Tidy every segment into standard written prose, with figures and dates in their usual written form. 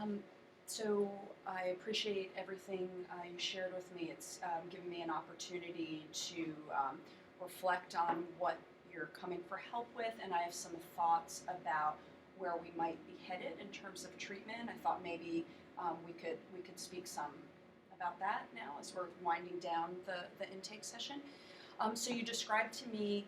Um, so I appreciate everything you shared with me. It's given me an opportunity to reflect on what you're coming for help with, and I have some thoughts about where we might be headed in terms of treatment. I thought maybe we could speak some about that now as we're winding down the intake session. So you described to me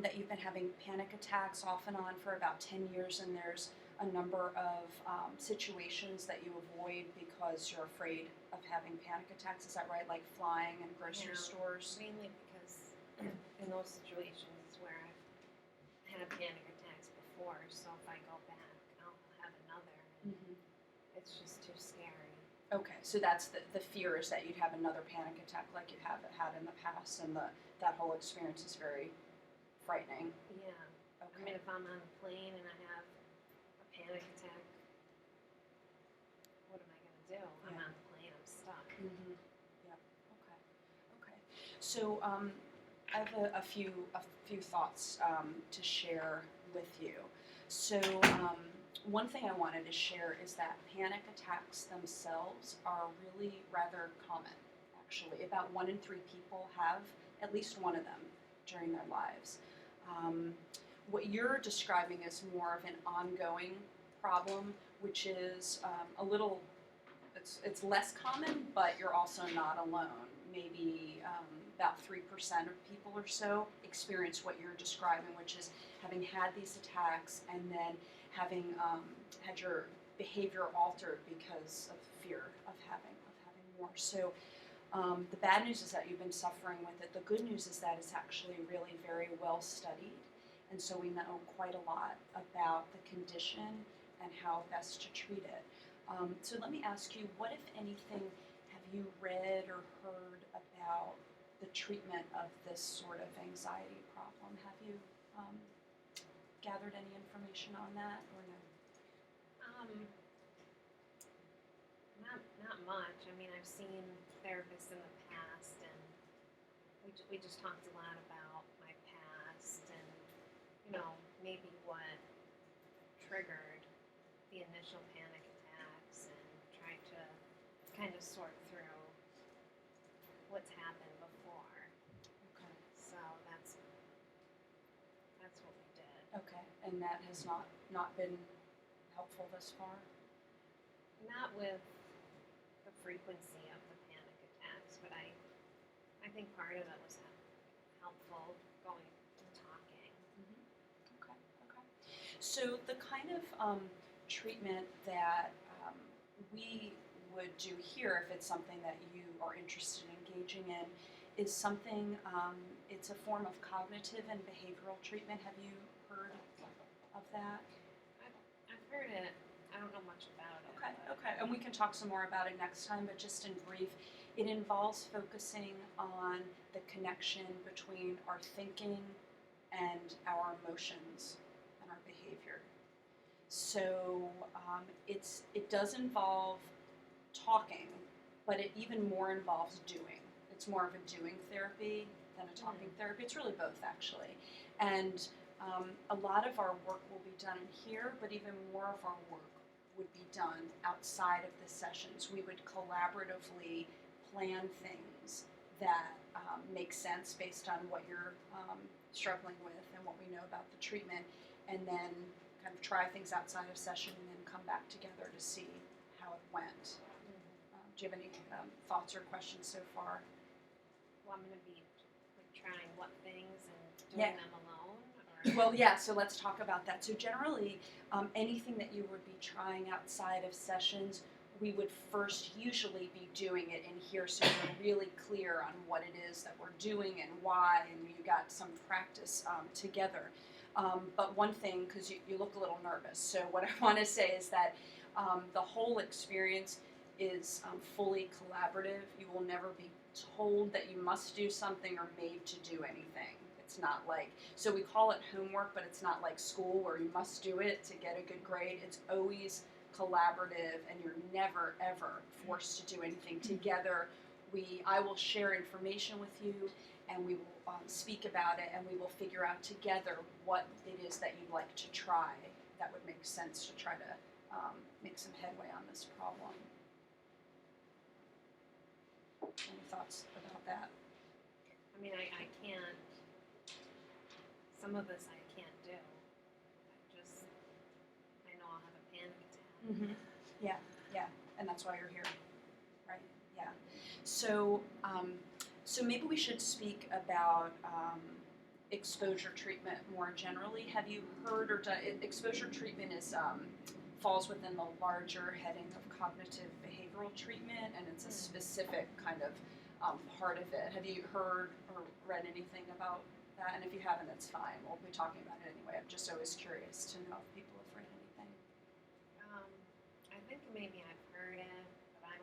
that you've been having panic attacks off and on for about 10 years, and there's a number of situations that you avoid because you're afraid of having panic attacks. Is that right? Like flying and grocery stores? Mainly because in those situations is where I've had panic attacks before, so if I go back, I'll have another. Mm-hmm. It's just too scary. Okay, so that's the fear is that you'd have another panic attack like you have had in the past, and that whole experience is very frightening. Yeah. Okay. I mean, if I'm on a plane and I have a panic attack, what am I going to do? I'm on the plane, I'm stuck. Mm-hmm. Yep. Okay. Okay. So I have a few thoughts to share with you. So one thing I wanted to share is that panic attacks themselves are really rather common. Actually, about 1 in 3 people have at least one of them during their lives. What you're describing is more of an ongoing problem, which is a little, it's less common, but you're also not alone. Maybe about 3% of people or so experience what you're describing, which is having had these attacks and then having had your behavior altered because of fear of having more. So the bad news is that you've been suffering with it. The good news is that it's actually really very well studied, and so we know quite a lot about the condition and how best to treat it. So let me ask you, what, if anything, have you read or heard about the treatment of this sort of anxiety problem? Have you gathered any information on that, or no? Not much. I mean, I've seen therapists in the past, and we just talked a lot about my past and, maybe what triggered the initial panic attacks, and tried to kind of sort through what's happened before. Okay. So that's what we did. Okay, and that has not been helpful thus far? Not with the frequency of the panic attacks, but I think part of it was helpful going and talking. Mm-hmm. Okay, okay. So the kind of treatment that we would do here, if it's something that you are interested in engaging in, is something, it's a form of cognitive and behavioral treatment. Have you heard of that? I've heard it. I don't know much about it. Okay, and we can talk some more about it next time, but just in brief, it involves focusing on the connection between our thinking and our emotions and our behavior. So it does involve talking, but it even more involves doing. It's more of a doing therapy than a talking therapy. It's really both, actually. And a lot of our work will be done in here, but even more of our work would be done outside of the sessions. We would collaboratively plan things that make sense based on what you're struggling with and what we know about the treatment, and then kind of try things outside of session and then come back together to see how it went. Do you have any thoughts or questions so far? Well, I'm going to be trying what things and doing them alone? Well, yeah, so let's talk about that. So generally, anything that you would be trying outside of sessions, we would first usually be doing it in here, so you're really clear on what it is that we're doing and why, and you got some practice together. But one thing, because you look a little nervous, so what I want to say is that the whole experience is fully collaborative. You will never be told that you must do something or made to do anything. It's not like, so we call it homework, but it's not like school where you must do it to get a good grade. It's always collaborative, and you're never, ever forced to do anything together. I will share information with you, and we will speak about it, and we will figure out together what it is that you'd like to try that would make sense to try to make some headway on this problem. Any thoughts about that? I mean, I can't, some of this I can't do. I know I'll have a panic attack. Mm-hmm. Yeah, yeah, and that's why you're here, right? Yeah. So, so maybe we should speak about exposure treatment more generally. Have you heard or done? Exposure treatment is falls within the larger heading of cognitive behavioral treatment, and it's a specific kind of part of it. Have you heard or read anything about that? And if you haven't, that's fine. We'll be talking about it anyway. I'm just always curious to know if people have read anything. I think maybe I've heard it, but I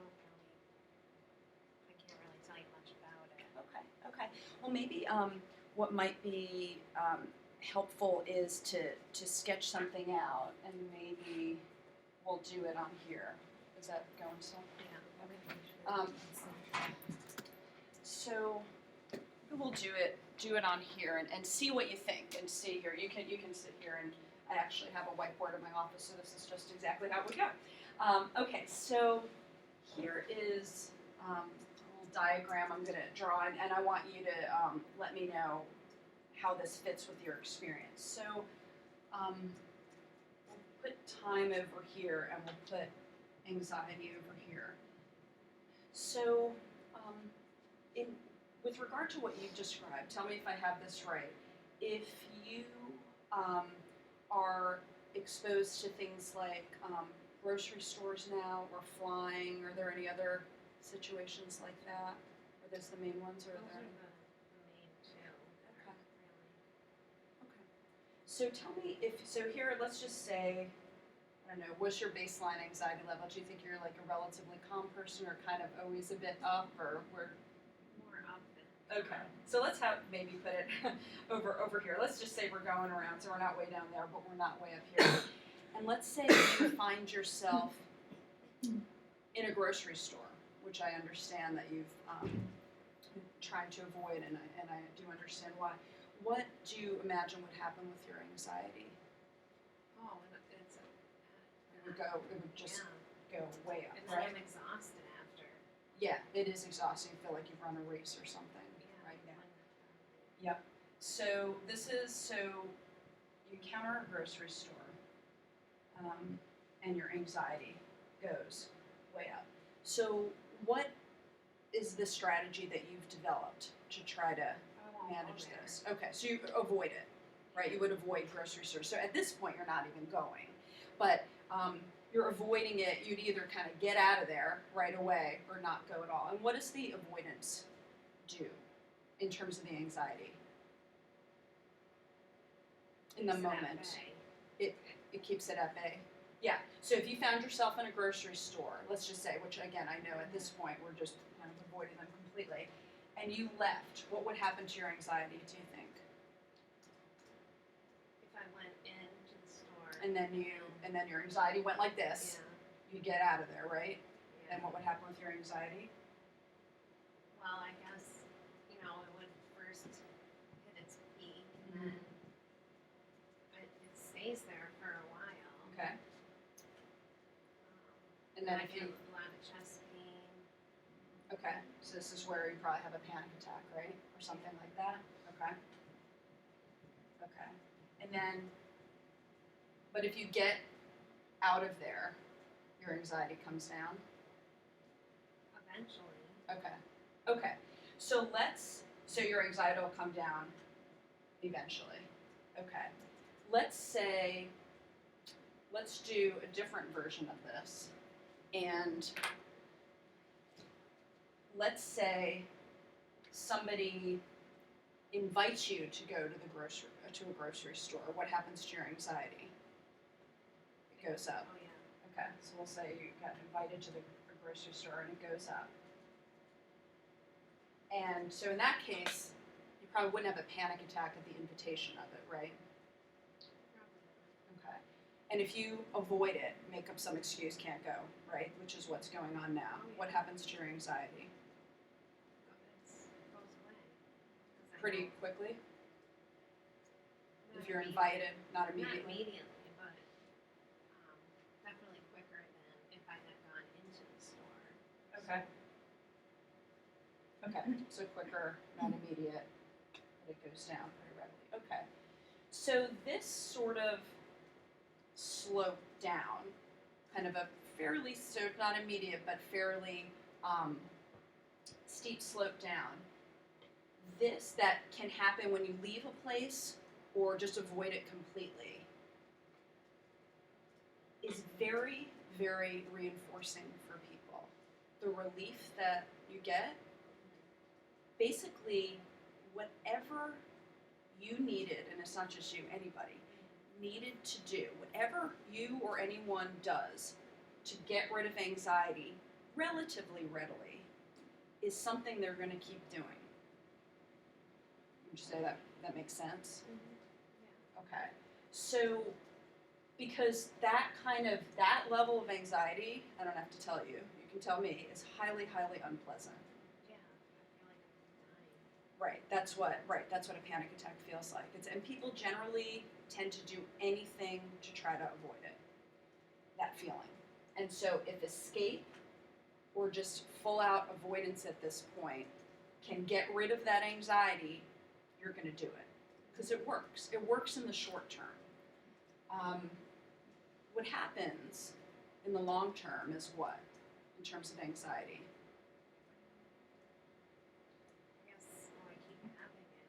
can't really tell you much about it. Okay, okay. Well, maybe what might be helpful is to sketch something out, and maybe we'll do it on here. Is that going so? Yeah. So we'll do it on here and see what you think, and see here. You can sit here, and I actually have a whiteboard in my office, so this is just exactly how we go. Okay, so here is a little diagram I'm going to draw, and I want you to let me know how this fits with your experience. So we'll put time over here, and we'll put anxiety over here. So with regard to what you've described, tell me if I have this right. If you are exposed to things like grocery stores now, or flying, are there any other situations like that? Are those the main ones, or are Those there? are the main two. Okay. Really. Okay. So tell me so here, let's just say, I don't know, what's your baseline anxiety level? Do you think you're like a relatively calm person, or kind of always a bit up, or where? More up than. Okay. So let's have maybe put it over here. Let's just say we're going around, so we're not way down there, but we're not way up here. And let's say you find yourself in a grocery store, which I understand that you've tried to avoid, and I do understand why. What do you imagine would happen with your anxiety? Oh, and It would just go way up, and then right? I'm exhausted after. Yeah, it is exhausting. You feel like you've run a race or something, right? Yeah. Yep. So you encounter a grocery store, and your anxiety goes way up. So what is the strategy that you've developed to try to manage this? Okay, so you avoid it, right? You would avoid grocery stores. So at this point, you're not even going, but you're avoiding it. You'd either kind of get out of there right away or not go at all. And what does the avoidance do in terms of the anxiety? In the moment, it keeps it at bay. Yeah. So if you found yourself in a grocery store, let's just say, which again I know at this point we're just kind of avoiding them completely, and you left, what would happen to your anxiety? Do you think? If I went into the store. And then your anxiety went like this. Yeah. You get out of there, right? Yeah. And what would happen with your anxiety? Well, I guess, it would first hit its peak, and then it stays there for a while. Okay. And then I if get you, a lot of chest pain. okay, so this is where you probably have a panic attack, right? Or something like that? Okay. Okay. And then, but if you get out of there, your anxiety comes down? Eventually. Okay. Okay. So so your anxiety will come down eventually. Okay. Let's do a different version of this. And let's say somebody invites you to go to a grocery store. What happens to your anxiety? It goes up. Oh, yeah. Okay, so we'll say you got invited to the grocery store and it goes up. And so in that case, you probably wouldn't have a panic attack at the invitation of it, right? Okay. And if you avoid it, make up some excuse, can't go, right? Which is what's going on now. Oh, yeah. What happens to your anxiety? It goes away. 'Cause I Pretty know- quickly? not If you're immediately. invited, not Not immediately? immediately, but definitely Okay. Okay, so quicker, not immediate, but it goes down pretty readily. Okay. So this sort of slope down, kind of a fairly, so not immediate, but fairly steep slope down. This that can happen when you leave a place or just avoid it completely is very, very reinforcing for people. The relief that you get, basically, whatever you needed, and it's not just you, anybody, needed to do, whatever you or anyone does to get rid of anxiety relatively readily, is something they're going to keep doing. Would you say that makes sense? Yeah. Okay. So, because that level of anxiety, I don't have to tell you, you can tell me, is highly, highly unpleasant. Yeah. I feel like I'm dying. Right, that's what a panic attack feels like. And people generally tend to do anything to try to avoid it, that feeling. And so if escape or just full out avoidance at this point can get rid of that anxiety, you're going to do it. Because it works. It works in the short term. What happens in the long term is what, in terms of anxiety? I guess I keep having it.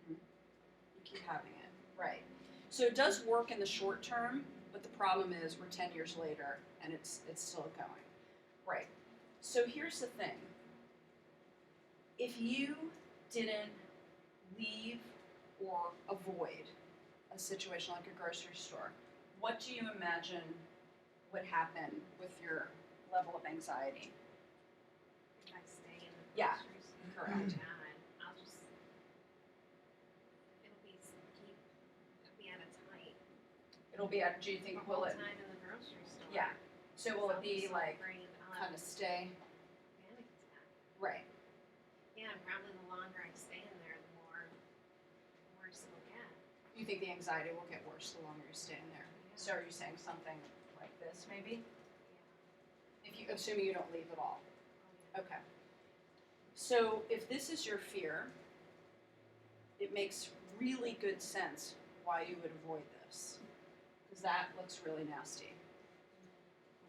Mm-hmm. You keep having it, right. So it does work in the short term, but the problem is we're 10 years later and it's still going. Right. So here's the thing. If you didn't leave or avoid a situation like a grocery store, what do you imagine would happen with your level of anxiety? If I stay in the Yeah, grocery store, correct. I'll just, it'll be at its height. It'll be at, do you think, The whole will it, time in the grocery store. yeah. So will it be So like, afraid I'll kind have of stay? a panic attack. Right. Yeah, and probably the longer I stay in there, the worse it'll get. You think the anxiety will get worse the longer you stay in there? Yeah. So are you saying something like this, maybe? Yeah. If you, assuming you don't leave at all. Oh, yeah. Okay. So if this is your fear, it makes really good sense why you would avoid this, because that looks really nasty.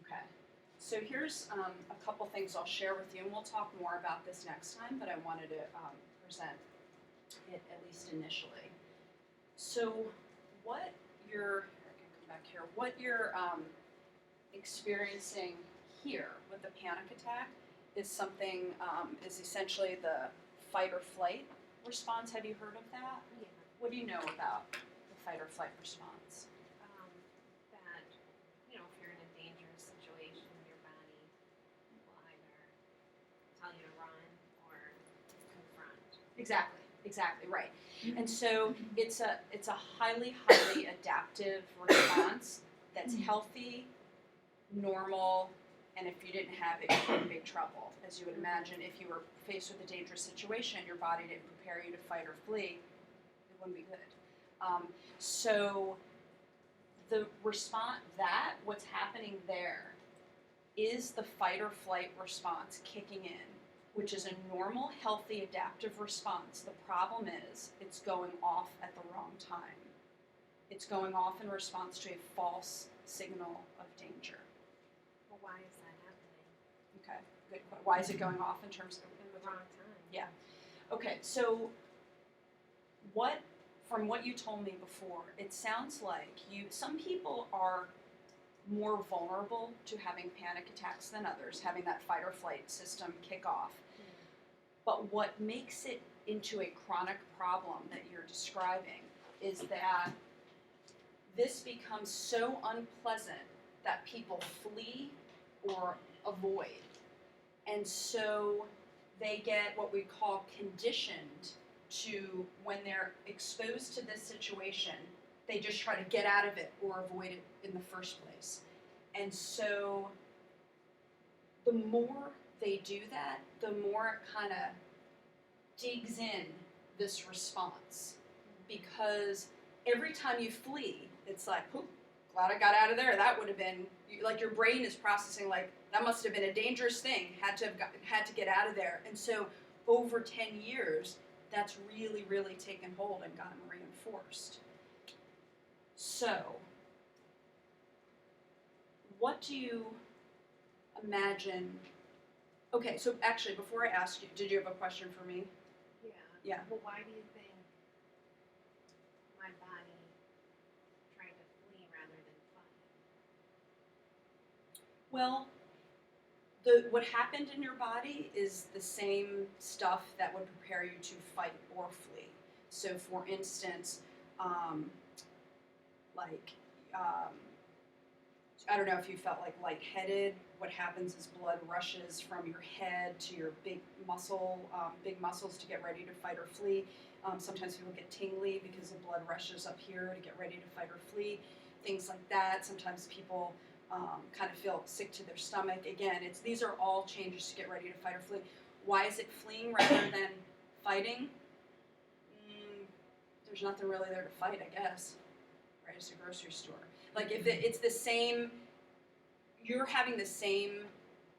Okay. So here's a couple things I'll share with you, and we'll talk more about this next time, but I wanted to present it at least initially. So what you're, I can come back here, what you're experiencing here with the panic attack is something, is essentially the fight or flight response. Have you heard of that? Yeah. What do you know about the fight or flight response? That, if you're in a dangerous situation, your body will either tell you to run or confront. Exactly right. And so it's a highly, highly adaptive response that's healthy, normal, and if you didn't have it, you'd be in big trouble. As you would imagine, if you were faced with a dangerous situation, your body didn't prepare you to fight or flee, it wouldn't be good. So the response, what's happening there is the fight or flight response kicking in, which is a normal, healthy, adaptive response. The problem is it's going off at the wrong time. It's going off in response to a false signal of danger. Well, why is that happening? Okay, good. Why is it going off in terms of In the wrong time. Yeah. Okay, so from what you told me before, it sounds like some people are more vulnerable to having panic attacks than others, having that fight or flight system kick off. But what makes it into a chronic problem that you're describing is that this becomes so unpleasant that people flee or avoid. And so they get what we call conditioned to, when they're exposed to this situation, they just try to get out of it or avoid it in the first place. And so the more they do that, the more it kind of digs in this response. Because every time you flee, it's like, whoop, glad I got out of there. That would have been, like, your brain is processing, like, that must have been a dangerous thing. Had to get out of there. And so over 10 years, that's really, really taken hold and gotten reinforced. So, what do you imagine? Okay, so actually, before I ask you, did you have a question for me? Yeah. Yeah. Well, why do you think my body tried to flee rather than fight? Well, what happened in your body is the same stuff that would prepare you to fight or flee. So, for instance, um, like, I don't know if you felt like lightheaded. What happens is blood rushes from your head to your big muscles to get ready to fight or flee. Sometimes people get tingly because the blood rushes up here to get ready to fight or flee. Things like that. Sometimes people kind of feel sick to their stomach. Again, these are all changes to get ready to fight or flee. Why is it fleeing rather than fighting? There's nothing really there to fight, I guess. Right, it's a grocery store. Like, if it's the same, you're having the same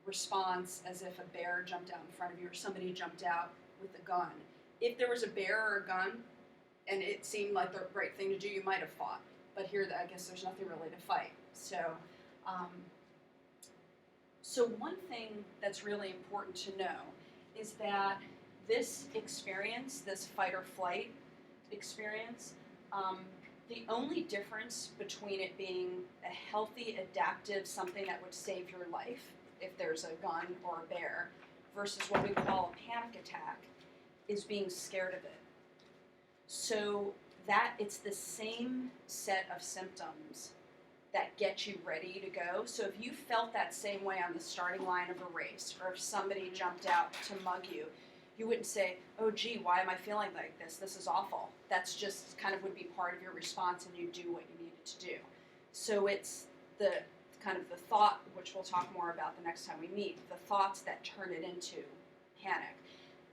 response as if a bear jumped out in front of you or somebody jumped out with a gun. If there was a bear or a gun and it seemed like the right thing to do, you might have fought. But here, I guess there's nothing really to fight. So one thing that's really important to know is that this experience, this fight or flight experience, the only difference between it being a healthy, adaptive, something that would save your life if there's a gun or a bear, versus what we call a panic attack, is being scared of it. So that it's the same set of symptoms that get you ready to go. So if you felt that same way on the starting line of a race, or if somebody jumped out to mug you, you wouldn't say, oh gee, why am I feeling like this? This is awful. That's just kind of would be part of your response, and you do what you needed to do. So it's the kind of the thought, which we'll talk more about the next time we meet, the thoughts that turn it into panic.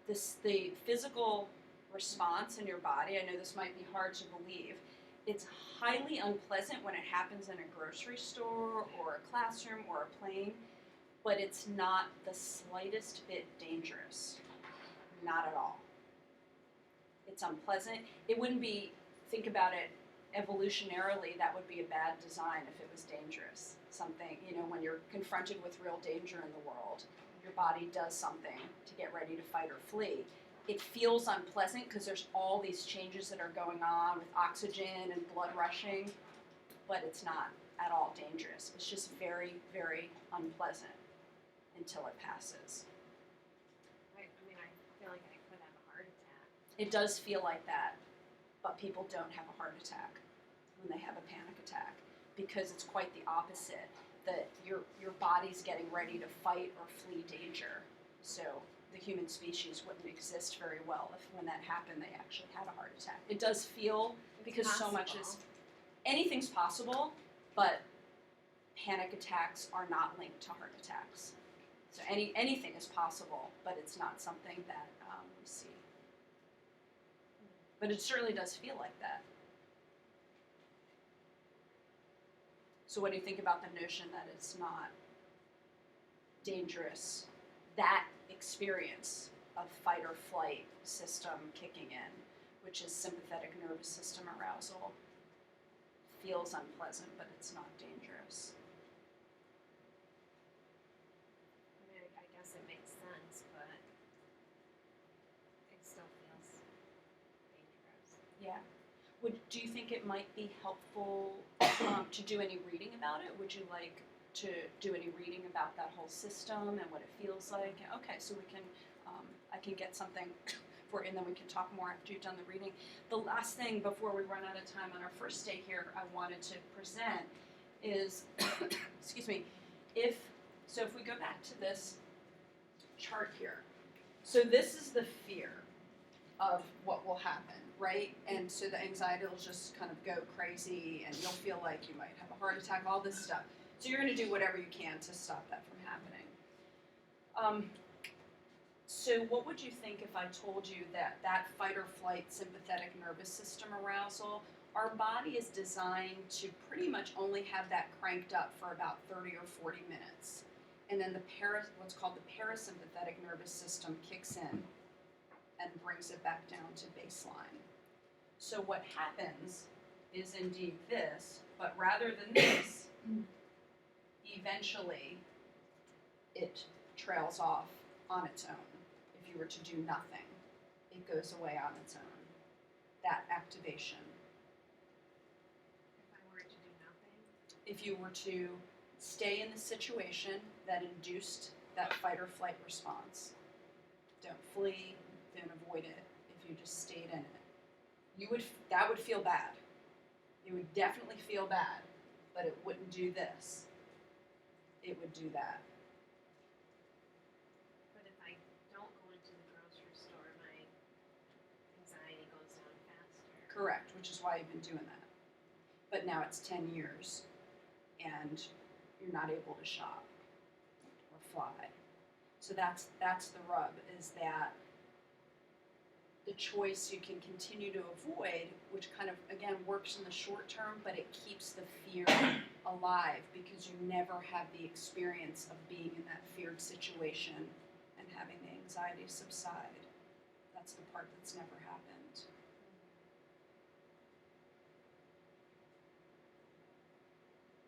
The physical response in your body, I know this might be hard to believe, it's highly unpleasant when it happens in a grocery store or a classroom or a plane, but it's not the slightest bit dangerous. Not at all. It's unpleasant. It wouldn't be, think about it, evolutionarily, that would be a bad design if it was dangerous. Something, when you're confronted with real danger in the world, your body does something to get ready to fight or flee. It feels unpleasant because there's all these changes that are going on with oxygen and blood rushing, but it's not at all dangerous. It's just very, very unpleasant until it passes. I feel like I could have a heart attack. It does feel like that, but people don't have a heart attack when they have a panic attack, because it's quite the opposite. That your body's getting ready to fight or flee danger. So the human species wouldn't exist very well if when that happened they actually had a heart attack. It does feel, because so much is, anything's possible, but panic attacks are not linked to heart attacks. So anything is possible, but it's not something that we see. But it certainly does feel like that. So what do you think about the notion that it's not dangerous? That experience of fight or flight system kicking in, which is sympathetic nervous system arousal, feels unpleasant, but it's not dangerous. I guess it makes sense, but it still feels dangerous. Yeah. Do you think it might be helpful to do any reading about it? Would you like to do any reading about that whole system and what it feels like? Okay, so we can, I can get something for it, and then we can talk more after you've done the reading. The last thing before we run out of time on our first day here I wanted to present is, excuse me, if we go back to this chart here, so this is the fear of what will happen, right? And so the anxiety will just kind of go crazy, and you'll feel like you might have a heart attack, all this stuff. So you're going to do whatever you can to stop that from happening. So what would you think if I told you that that fight or flight sympathetic nervous system arousal, our body is designed to pretty much only have that cranked up for about 30 or 40 minutes. And then what's called the parasympathetic nervous system kicks in and brings it back down to baseline. So what happens is indeed this, but rather than this, eventually it trails off on its own. If you were to do nothing, it goes away on its own. That activation. If I were to do nothing? If you were to stay in the situation that induced that fight or flight response, don't flee, don't avoid it. If you just stayed in it, that would feel bad. You would definitely feel bad, but it wouldn't do this. It would do that. But if I don't go into the grocery store, my anxiety goes down faster. Correct, which is why you've been doing that. But now it's 10 years, and you're not able to shop or fly. So that's the rub, is that the choice you can continue to avoid, which kind of, again, works in the short term, but it keeps the fear alive because you never have the experience of being in that feared situation and having the anxiety subside. That's the part that's never happened.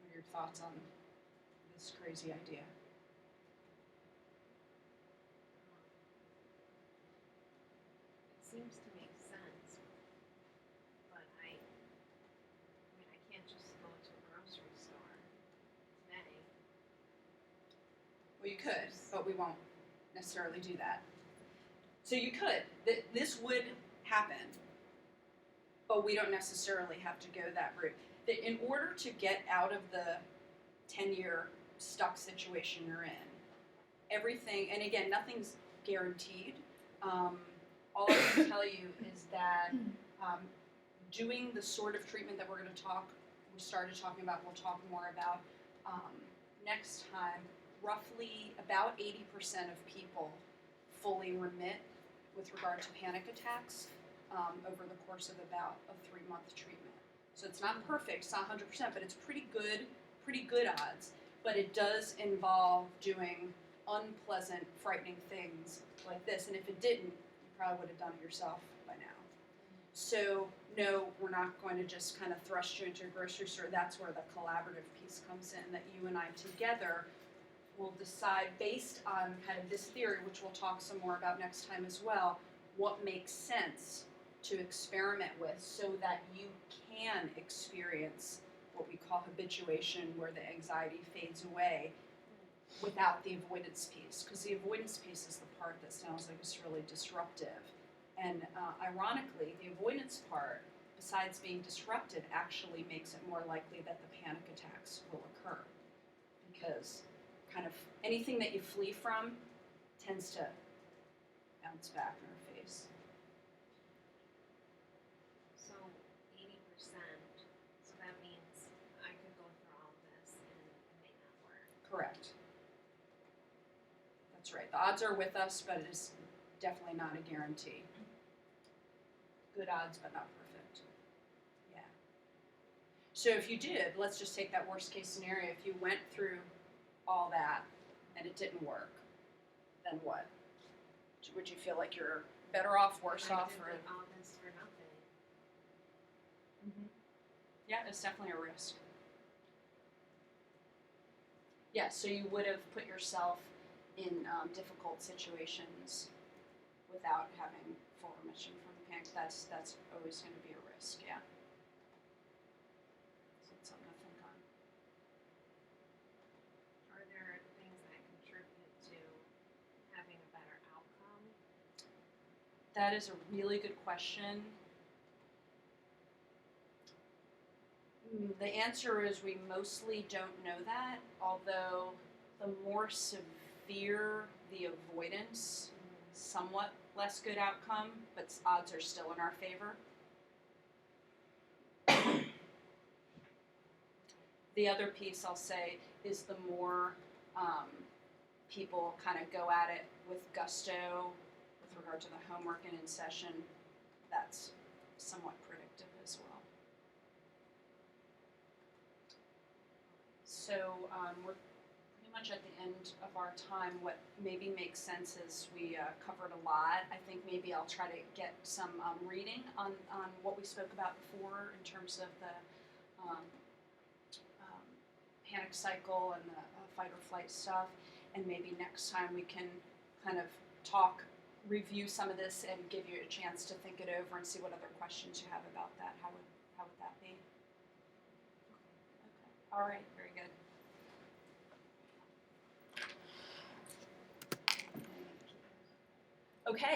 What are your thoughts on this crazy idea? It seems to make sense, but I mean, I can't just go to a grocery store today. Well, you could, but we won't necessarily do that. So you could. This would happen, but we don't necessarily have to go that route. In order to get out of the 10-year stuck situation you're in, everything, and again, nothing's guaranteed. All I can tell you is that doing the sort of treatment that we started talking about, we'll talk more about next time, roughly about 80% of people fully remit with regard to panic attacks over the course of about a 3-month treatment. So it's not perfect, it's not 100%, but it's pretty good odds. But it does involve doing unpleasant, frightening things like this. And if it didn't, you probably would have done it yourself by now. So no, we're not going to just kind of thrust you into a grocery store. That's where the collaborative piece comes in, that you and I together will decide, based on kind of this theory, which we'll talk some more about next time as well, what makes sense to experiment with so that you can experience what we call habituation, where the anxiety fades away without the avoidance piece. Because the avoidance piece is the part that sounds like it's really disruptive. And ironically, the avoidance part, besides being disruptive, actually makes it more likely that the panic attacks will occur. Because kind of anything that you flee from tends to bounce back in our face. So 80%. So that means I could go through all of this and it may not work. Correct. That's right. The odds are with us, but it is definitely not a guarantee. Good odds, but not perfect. Yeah. So if you did, let's just take that worst case scenario. If you went through all that and it didn't work, then what? Would you feel like you're better off, worse off, or? All this for nothing. Mm-hmm. Yeah, it's definitely a risk. Yeah, so you would have put yourself in difficult situations without having full remission from the panic. That's always going to be a risk, yeah. So it's something to think on. Are there things that contribute to having a better outcome? That is a really good question. The answer is we mostly don't know that, although the more severe the avoidance, somewhat less good outcome, but odds are still in our favor. The other piece I'll say is the more people kind of go at it with gusto regard to the homework and in session, that's somewhat predictive as well. So we're pretty much at the end of our time. What maybe makes sense is we covered a lot. I think maybe I'll try to get some reading on what we spoke about before in terms of the panic cycle and the fight or flight stuff. And maybe next time we can kind of talk, review some of this, and give you a chance to think it over and see what other questions you have about that. How would that be? Okay. All right. Very good. Okay.